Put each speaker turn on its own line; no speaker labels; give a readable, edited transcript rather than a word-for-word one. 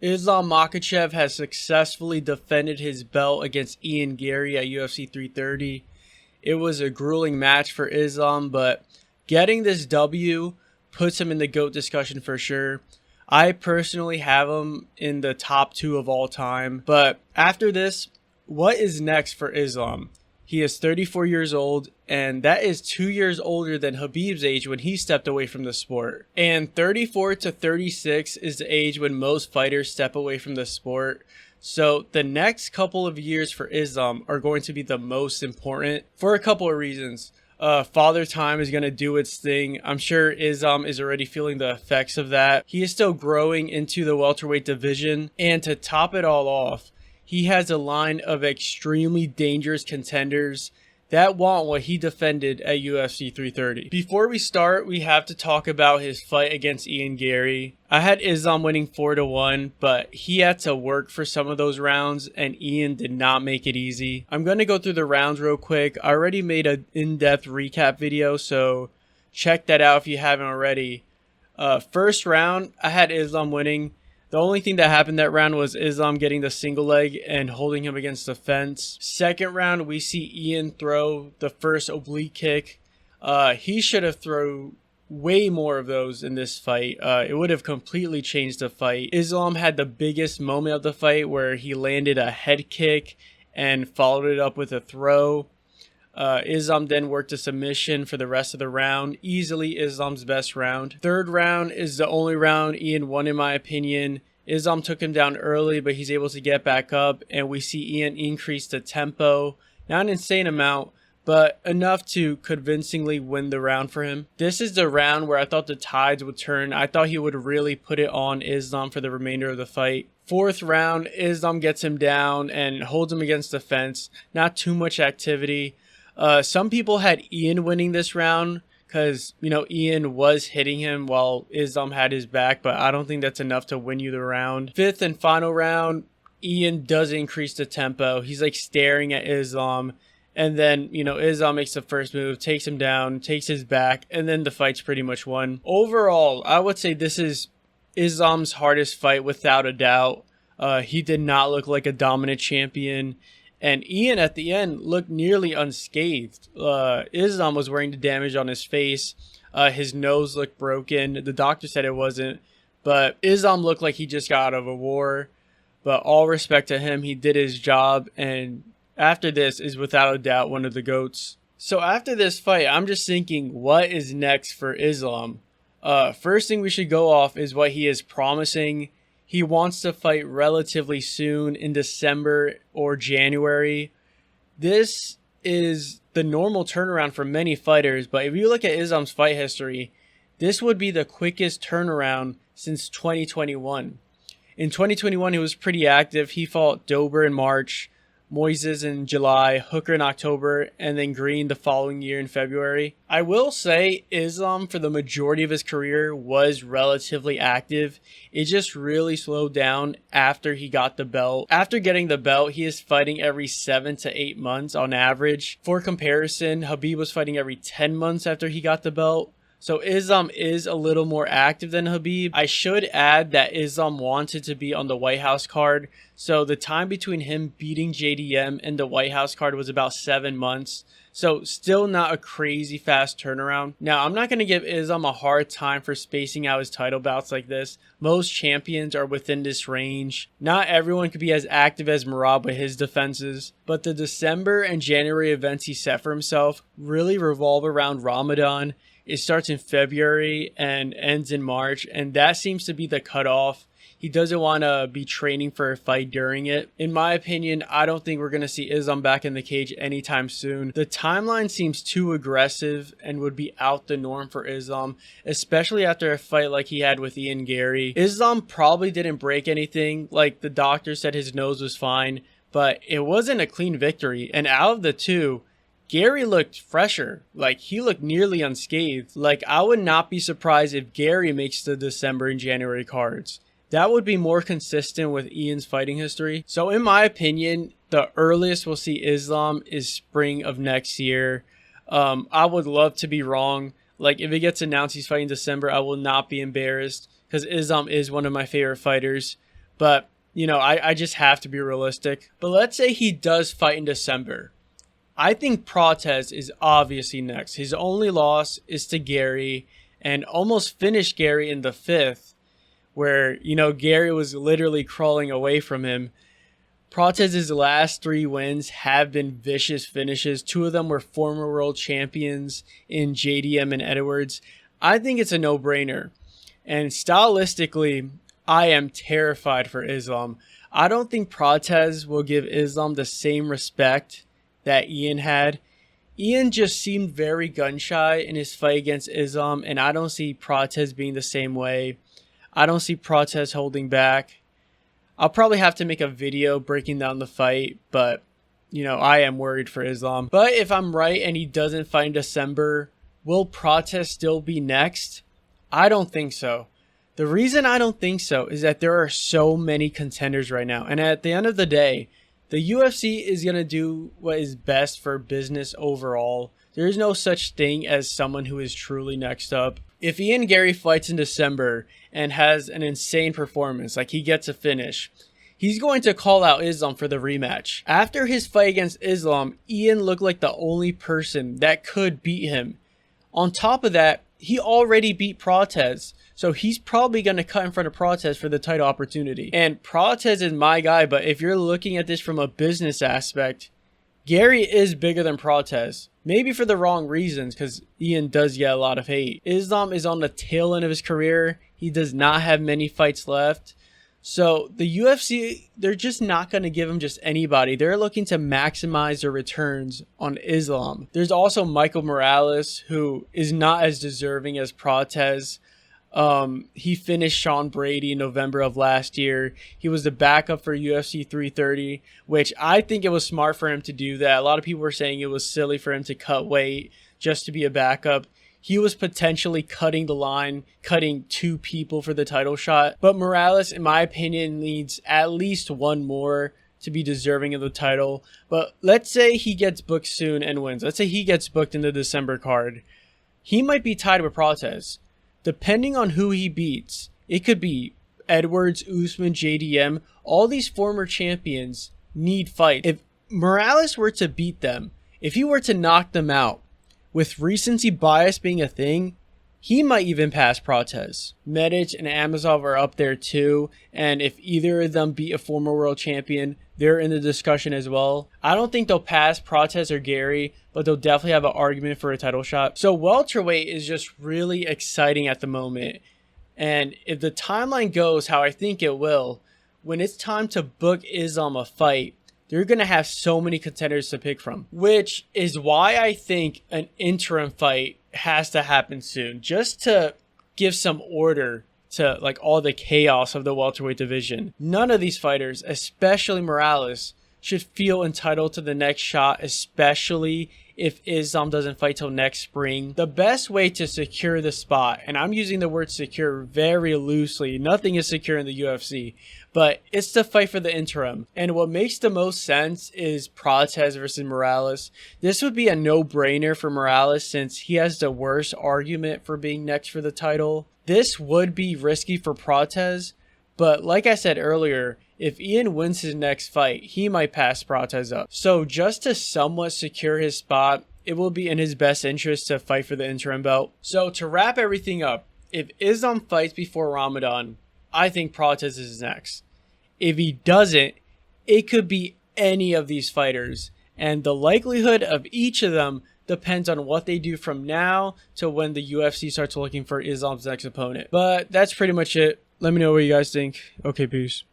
Islam Makhachev has successfully defended his belt against Ian Garry at UFC 330. It was a grueling match for Islam, but getting this W puts him in the GOAT discussion for sure. I personally have him in the top 2 of all time. But after this, what is next for Islam? He is 34 years old, and that is 2 years older than Khabib's age when he stepped away from the sport. And 34 to 36 is the age when most fighters step away from the sport. So the next couple of years for Islam are going to be the most important for a couple of reasons. Father Time is going to do its thing. I'm sure Islam is already feeling the effects of that. He is still growing into the welterweight division. And to top it all off, he has a line of extremely dangerous contenders that want what he defended at UFC 330. Before we start, we have to talk about his fight against Ian Garry. I had Islam winning 4-1, but he had to work for some of those rounds, and Ian did not make it easy. I'm going to go through the rounds real quick. I already made an in-depth recap video, so check that out if you haven't already. First round, I had Islam winning. The only thing that happened that round was Islam getting the single leg and holding him against the fence. Second round, we see Ian throw the first oblique kick. He should have thrown way more of those in this fight. It would have completely changed the fight. Islam had the biggest moment of the fight where he landed a head kick and followed it up with a throw. Islam then worked a submission for the rest of the round. Easily Islam's best round. Third round is the only round Ian won in my opinion. Islam took him down early, but he's able to get back up, and we see Ian increase the tempo. Not an insane amount, but enough to convincingly win the round for him. This is the round where I thought the tides would turn. I thought he would really put it on Islam for the remainder of the fight. Fourth round, Islam gets him down and holds him against the fence. Not too much activity. Some people had Ian winning this round because, Ian was hitting him while Islam had his back, but I don't think that's enough to win you the round. Fifth and final round, Ian does increase the tempo. He's like staring at Islam, and then, Islam makes the first move, takes him down, takes his back, and then the fight's pretty much won. Overall, I would say this is Islam's hardest fight without a doubt. He did not look like a dominant champion. And Ian at the end looked nearly unscathed. Islam was wearing the damage on his face. His nose looked broken. The doctor said it wasn't. But Islam looked like he just got out of a war. But all respect to him, he did his job. And after this is without a doubt one of the GOATs. So after this fight, I'm just thinking, what is next for Islam? First thing we should go off is what he is promising. He wants to fight relatively soon in December or January. This is the normal turnaround for many fighters, but if you look at Islam's fight history, this would be the quickest turnaround since 2021. In 2021, he was pretty active. He fought Dober in March, Moises in July, Hooker in October, and then Green the following year in February. I will say Islam, for the majority of his career, was relatively active. It just really slowed down after he got the belt. After getting the belt, he is fighting every 7 to 8 months on average. For comparison, Khabib was fighting every 10 months after he got the belt. So Islam is a little more active than Khabib. I should add that Islam wanted to be on the White House card. So the time between him beating JDM and the White House card was about 7 months. So still not a crazy fast turnaround. Now, I'm not going to give Islam a hard time for spacing out his title bouts like this. Most champions are within this range. Not everyone could be as active as Merab with his defenses. But the December and January events he set for himself really revolve around Ramadan. It starts in February and ends in March, and that seems to be the cutoff. He doesn't want to be training for a fight during it. In my opinion, I don't think we're going to see Islam back in the cage anytime soon. The timeline seems too aggressive and would be out the norm for Islam, especially after a fight like he had with Ian Garry. Islam probably didn't break anything. Like the doctor said his nose was fine, but it wasn't a clean victory. And out of the two, Garry looked fresher. Like, he looked nearly unscathed. Like, I would not be surprised if Garry makes the December and January cards. That would be more consistent with Ian's fighting history. So in my opinion, the earliest we'll see Islam is spring of next year. I would love to be wrong. Like, if it gets announced he's fighting December, I will not be embarrassed because Islam is one of my favorite fighters. But, you know, I just have to be realistic. But let's say he does fight in December. I think Prates is obviously next. His only loss is to Garry, and almost finished Garry in the 5th, where, you know, Garry was literally crawling away from him. Prates' last 3 wins have been vicious finishes. 2 of them were former world champions in JDM and Edwards. I think it's a no-brainer. And stylistically, I am terrified for Islam. I don't think Prates will give Islam the same respect that Ian had. Ian just seemed very gun-shy in his fight against Islam, and I don't see Prates being the same way. I don't see Prates holding back. I'll probably have to make a video breaking down the fight, but, you know, I am worried for Islam. But if I'm right and he doesn't fight in December, will Prates still be next? I don't think so. The reason I don't think so is that there are so many contenders right now. And at the end of the day, the UFC is going to do what is best for business overall. There is no such thing as someone who is truly next up. If Ian Garry fights in December and has an insane performance, like he gets a finish, he's going to call out Islam for the rematch. After his fight against Islam, Ian looked like the only person that could beat him. On top of that, he already beat Prates, so he's probably going to cut in front of Prates for the title opportunity. And Prates is my guy, but if you're looking at this from a business aspect, Garry is bigger than Prates. Maybe for the wrong reasons, because Ian does get a lot of hate. Islam is on the tail end of his career. He does not have many fights left. So the UFC, they're just not going to give him just anybody. They're looking to maximize their returns on Islam. There's also Michael Morales, who is not as deserving as Prates. He finished Sean Brady in November of last year. He was the backup for UFC 330, which I think it was smart for him to do that. A lot of people were saying it was silly for him to cut weight just to be a backup. He was potentially cutting the line, cutting 2 people for the title shot. But Morales, in my opinion, needs at least 1 more to be deserving of the title. But let's say he gets booked soon and wins. Let's say he gets booked in the December card. He might be tied with Prates. Depending on who he beats, it could be Edwards, Usman, JDM. All these former champions need fight. If Morales were to beat them, if he were to knock them out, with recency bias being a thing, he might even pass Prates. Medic and Amazov are up there too, and if either of them beat a former world champion, they're in the discussion as well. I don't think they'll pass Prates or Garry, but they'll definitely have an argument for a title shot. So welterweight is just really exciting at the moment. And if the timeline goes how I think it will, when it's time to book Islam a fight, they're going to have so many contenders to pick from, which is why I think an interim fight has to happen soon, just to give some order to like all the chaos of the welterweight division. None of these fighters, especially Morales, should feel entitled to the next shot, especially if Islam doesn't fight till next spring. The best way to secure the spot, and I'm using the word secure very loosely, nothing is secure in the UFC, but it's to fight for the interim. And what makes the most sense is Prates versus Morales. This would be a no-brainer for Morales since he has the worst argument for being next for the title. This would be risky for Prates, but like I said earlier, if Ian wins his next fight, he might pass Prates up. So just to somewhat secure his spot, it will be in his best interest to fight for the interim belt. So to wrap everything up, if Islam fights before Ramadan, I think Prates is next. If he doesn't, it could be any of these fighters. And the likelihood of each of them depends on what they do from now to when the UFC starts looking for Islam's next opponent. But that's pretty much it. Let me know what you guys think. Okay, peace.